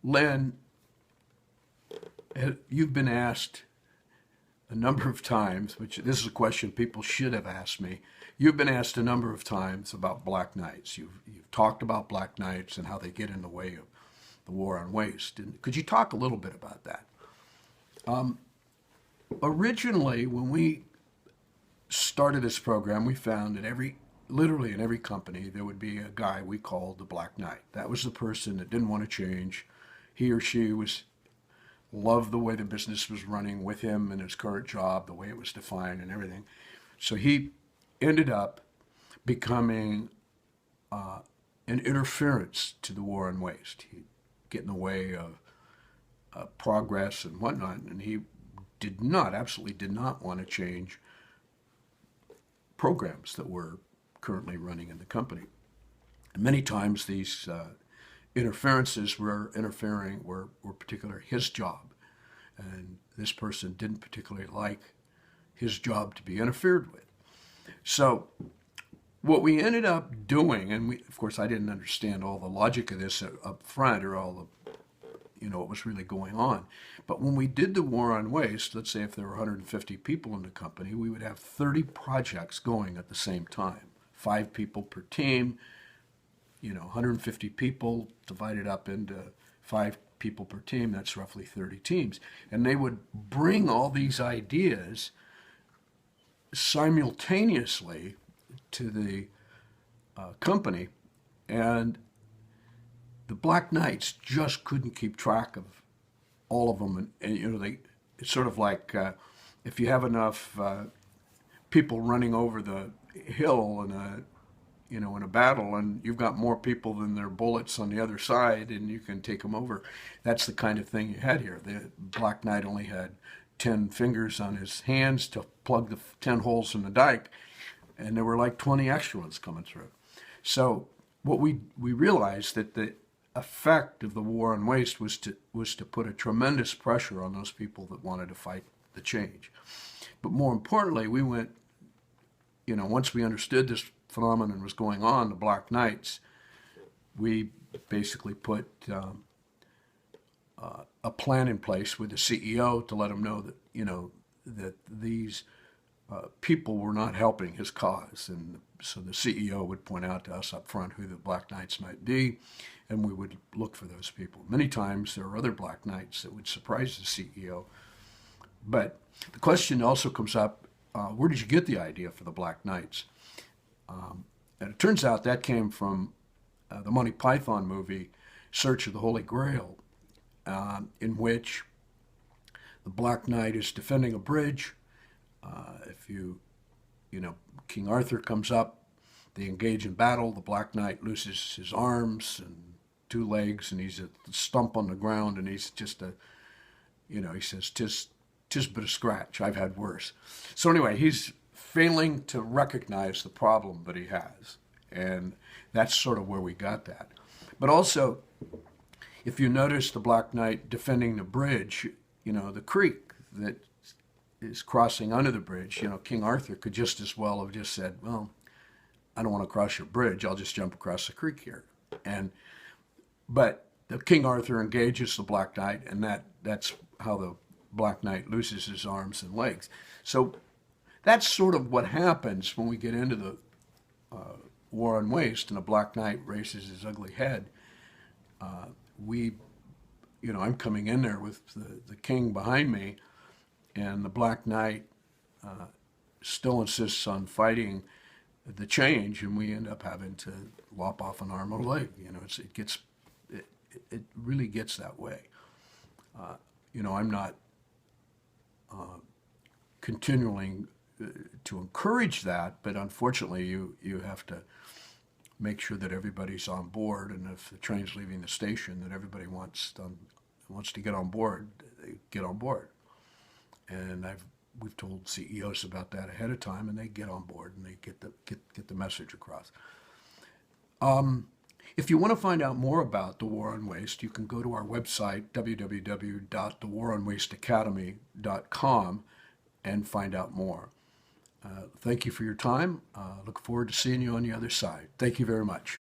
Len, you've been asked a number of times, which this is a question people should have asked me. You've been asked a number of times about black knights. You've talked about black knights and how they get in the way of the war on waste. And could you talk a little bit about that? Originally, when we started this program, we found that literally in every company, there would be a guy we called the Black Knight. That was the person that didn't want to change. He or she loved the way the business was running with him and his current job, the way it was defined and everything. So he ended up becoming an interference to the war on waste. He'd get in the way of progress and whatnot, and he absolutely did not want to change programs that were currently running in the company. And many times these interferences were particular his job, and this person didn't particularly like his job to be interfered with. So what we ended up doing, and of course I didn't understand all the logic of this up front, or all the what was really going on. But when we did the war on waste, let's say if there were 150 people in the company, we would have 30 projects going at the same time. 5 people per team, 150 people divided up into 5 people per team, that's roughly 30 teams. And they would bring all these ideas simultaneously to the company, and the Black Knights just couldn't keep track of all of them. And it's sort of like if you have enough people running over the hill in a battle, and you've got more people than there are bullets on the other side, and you can take them over. That's the kind of thing you had here. The Black Knight only had 10 fingers on his hands to plug the 10 holes in the dike, and there were like 20 extra ones coming through. So what we realized that the effect of the war on waste was to put a tremendous pressure on those people that wanted to fight the change. But more importantly, we went, once we understood this phenomenon was going on, the Black Knights, we basically put a plan in place with the CEO to let him know that, that these people were not helping his cause. And so the CEO would point out to us up front who the Black Knights might be, and we would look for those people. Many times there are other Black Knights that would surprise the CEO. But the question also comes up, where did you get the idea for the Black Knights? And it turns out that came from the Monty Python movie, Search of the Holy Grail, in which the Black Knight is defending a bridge. King Arthur comes up, they engage in battle, the Black Knight loses his arms and 2 legs, and he's a stump on the ground, and he's just he says, tis but a scratch, I've had worse. So anyway, he's failing to recognize the problem that he has, and that's sort of where we got that. But also, if you notice the Black Knight defending the bridge, the creek that is crossing under the bridge, King Arthur could just as well have just said, well, I don't want to cross your bridge, I'll just jump across the creek here. But the King Arthur engages the Black Knight, and that's how the Black Knight loses his arms and legs. So that's sort of what happens when we get into the war on waste and the Black Knight raises his ugly head. I'm coming in there with the king behind me, and the Black Knight still insists on fighting the change, and we end up having to lop off an arm or leg. It really gets that way. I'm not continuing to encourage that, but unfortunately you have to make sure that everybody's on board, and if the train's leaving the station, that everybody wants to get on board, they get on board. And we've told CEOs about that ahead of time, and they get on board and they get the message across. If you want to find out more about the War on Waste, you can go to our website, www.thewaronwasteacademy.com, and find out more. Thank you for your time. Look forward to seeing you on the other side. Thank you very much.